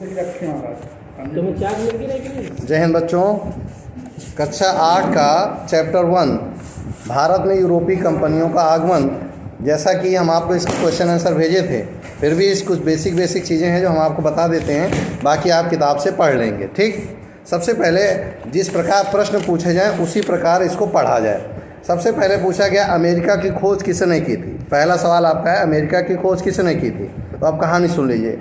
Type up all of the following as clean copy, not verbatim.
जय हिंद बच्चों, कक्षा 8 का चैप्टर 1 भारत में यूरोपीय कंपनियों का आगमन। जैसा कि हम आपको इसके क्वेश्चन आंसर भेजे थे, फिर भी इस कुछ बेसिक चीज़ें हैं जो हम आपको बता देते हैं, बाकी आप किताब से पढ़ लेंगे। ठीक, सबसे पहले जिस प्रकार प्रश्न पूछे जाएं उसी प्रकार इसको पढ़ा जाए। सबसे पहले पूछा गया अमेरिका की खोज किसने की थी। पहला सवाल आपका है अमेरिका की खोज किसने की थी। तो आप कहानी सुन लीजिए।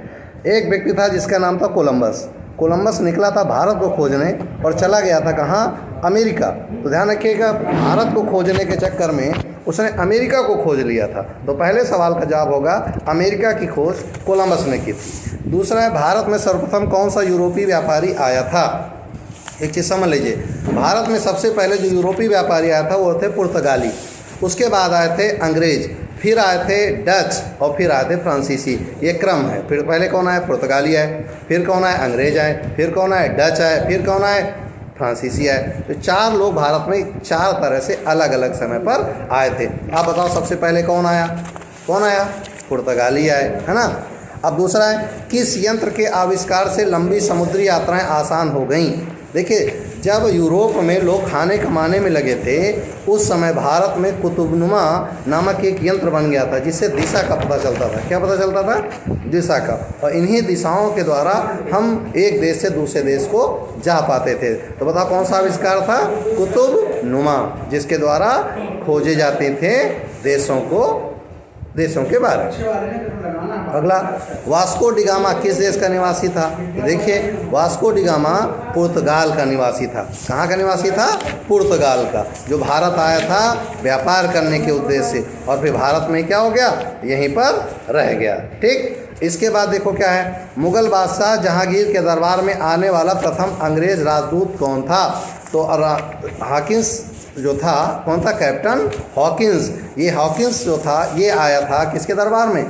एक व्यक्ति था जिसका नाम था कोलंबस। कोलंबस निकला था भारत को खोजने और चला गया था कहाँ, अमेरिका। तो ध्यान रखिएगा, भारत को खोजने के चक्कर में उसने अमेरिका को खोज लिया था। तो पहले सवाल का जवाब होगा अमेरिका की खोज कोलंबस ने की थी। दूसरा है भारत में सर्वप्रथम कौन सा यूरोपीय व्यापारी आया था। एक चीज़ समझ लीजिए, भारत में सबसे पहले जो यूरोपीय व्यापारी आया था वो थे पुर्तगाली, उसके बाद आए थे अंग्रेज, फिर आए थे डच और फिर आए थे फ्रांसीसी। ये क्रम है। फिर पहले कौन आए, पुर्तगाली आए, फिर कौन आए, अंग्रेज आए, फिर कौन आए, डच आए, फिर कौन आए, फ्रांसीसी आए। तो 4 लोग भारत में 4 तरह से अलग अलग समय पर आए थे। आप बताओ सबसे पहले कौन आया, पुर्तगाली आए, है ना। अब दूसरा है किस यंत्र के आविष्कार से लंबी समुद्री यात्राएं आसान हो गईं। देखिए, जब यूरोप में लोग खाने कमाने में लगे थे उस समय भारत में कुतुबनुमा नामक एक यंत्र बन गया था जिससे दिशा का पता चलता था। क्या पता चलता था, दिशा का। और इन्हीं दिशाओं के द्वारा हम एक देश से दूसरे देश को जा पाते थे। तो बताओ कौन सा आविष्कार था, कुतुबनुमा, जिसके द्वारा खोजे जाते थे देशों के बारे में। अगला, वास्को डिगामा किस देश का निवासी था। तो देखिए, वास्को डिगामा पुर्तगाल का निवासी था। कहाँ का निवासी था, पुर्तगाल का, जो भारत आया था व्यापार करने के उद्देश्य से और फिर भारत में क्या हो गया, यहीं पर रह गया। ठीक, इसके बाद देखो क्या है, मुगल बादशाह जहांगीर के दरबार में आने वाला प्रथम अंग्रेज राजदूत कौन था। तो हॉकिंस जो था, कौन था, कैप्टन हॉकिंस। ये हॉकिंस जो था ये आया था किसके दरबार में,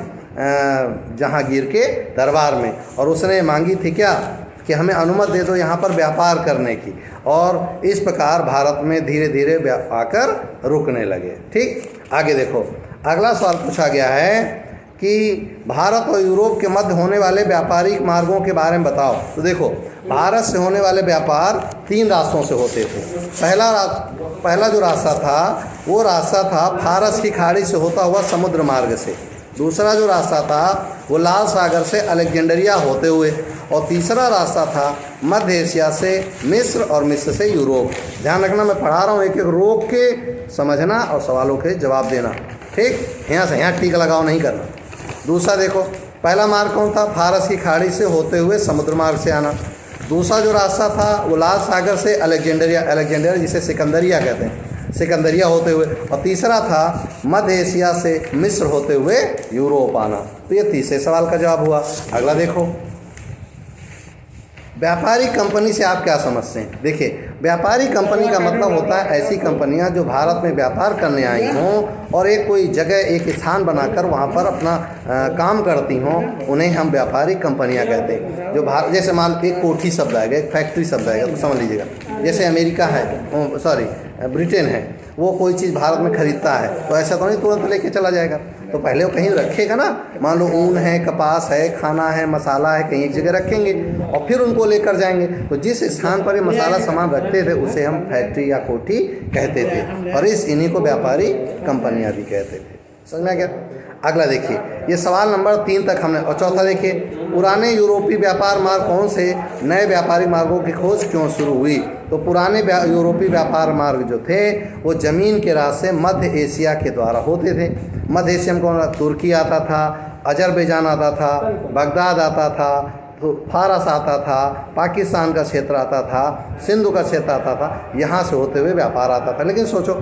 जहांगीर के दरबार में, और उसने मांगी थी क्या कि हमें अनुमति दे दो यहाँ पर व्यापार करने की। और इस प्रकार भारत में धीरे धीरे आकर रुकने लगे। ठीक, आगे देखो, अगला सवाल पूछा गया है कि भारत और यूरोप के मध्य होने वाले व्यापारिक मार्गों के बारे में बताओ। तो देखो, भारत से होने वाले व्यापार 3 रास्तों से होते थे। पहला जो रास्ता था वो रास्ता था फारस की खाड़ी से होता हुआ समुद्र मार्ग से। दूसरा जो रास्ता था वो लाल सागर से अलेक्जेंड्रिया होते हुए, और तीसरा रास्ता था मध्य एशिया से मिस्र और मिस्र से यूरोप। ध्यान रखना, मैं पढ़ा रहा हूँ, एक एक रोक के समझना और सवालों के जवाब देना। ठीक, यहाँ से यहाँ टीका लगाओ नहीं करना। दूसरा देखो, पहला मार्ग कौन था, फारस की खाड़ी से होते हुए समुद्र मार्ग से आना। दूसरा जो रास्ता था वो लाल सागर से अलेक्जेंड्रिया जिसे सिकंदरिया कहते हैं, सिकंदरिया होते हुए, और तीसरा था मध्य एशिया से मिस्र होते हुए यूरोप आना। तो ये तीसरे सवाल का जवाब हुआ। अगला देखो, व्यापारिक कंपनी से आप क्या समझते हैं। देखिए, व्यापारिक कंपनी का मतलब होता है ऐसी कंपनियां जो भारत में व्यापार करने आई हों और एक कोई जगह, एक स्थान बनाकर वहां पर अपना काम करती हों, उन्हें हम व्यापारिक कंपनियां कहते हैं। जो भारत, जैसे मान एक कोठी शब्द आएगा, एक फैक्ट्री शब्द आएगा, तो समझ लीजिएगा, जैसे अमेरिका है, ब्रिटेन है, वो कोई चीज़ भारत में खरीदता है तो ऐसा तो नहीं तुरंत लेके चला जाएगा, तो पहले वो कहीं रखेगा ना। मान लो ऊन है, कपास है, खाना है, मसाला है, कहीं एक जगह रखेंगे और फिर उनको लेकर जाएंगे। तो जिस स्थान पर ये मसाला सामान रखते थे उसे हम फैक्ट्री या कोठी कहते थे, और इन्हीं को व्यापारी कंपनियां भी कहते थे। समझ में आ गया। अगला देखिए, ये सवाल नंबर 3 तक हमने, और चौथा देखिए, पुराने यूरोपीय व्यापार मार्ग कौन से, नए व्यापारिक मार्गों की खोज क्यों शुरू हुई। तो पुराने यूरोपीय व्यापार मार्ग जो थे वो ज़मीन के रास्ते मध्य एशिया के द्वारा होते थे। मध्य एशिया में कौन, तुर्की आता था, अजरबैजान आता था, बगदाद आता था, तो फारस आता था, पाकिस्तान का क्षेत्र आता था, सिंधु का क्षेत्र आता था, यहाँ से होते हुए व्यापार आता था। लेकिन सोचो,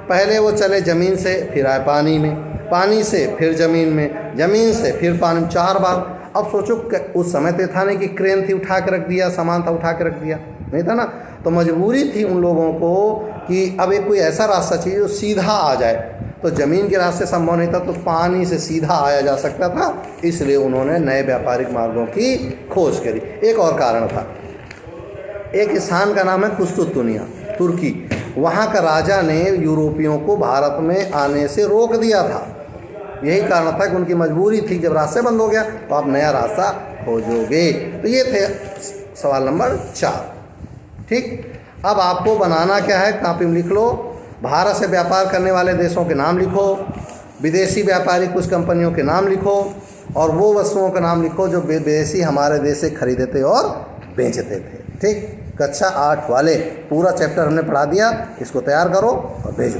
पहले वो चले ज़मीन से, फिर आए पानी में, पानी से फिर ज़मीन में, ज़मीन से फिर पानी में, 4 बार। अब सोचो, उस समय तो था नहीं कि क्रेन थी उठा के रख दिया, सामान था उठा के रख दिया, नहीं था ना। तो मजबूरी थी उन लोगों को कि अब एक कोई ऐसा रास्ता चाहिए जो सीधा आ जाए। तो ज़मीन के रास्ते संभव नहीं था, तो पानी से सीधा आया जा सकता था, इसलिए उन्होंने नए व्यापारिक मार्गों की खोज करी। एक और कारण था, एक स्थान का नाम है कुस्तुतुनिया, तुर्की। वहाँ का राजा ने यूरोपियों को भारत में आने से रोक दिया था। यही कारण था कि उनकी मजबूरी थी, जब रास्ते बंद हो गया तो आप नया रास्ता खोजोगे। तो ये थे सवाल नंबर 4। ठीक, अब आपको बनाना क्या है, कॉपी में लिख लो। भारत से व्यापार करने वाले देशों के नाम लिखो, विदेशी व्यापारी कुछ कंपनियों के नाम लिखो, और वो वस्तुओं का नाम लिखो जो विदेशी हमारे देश से खरीदते और बेचते थे। ठीक, कक्षा 8 वाले पूरा चैप्टर हमने पढ़ा दिया, इसको तैयार करो और भेजो।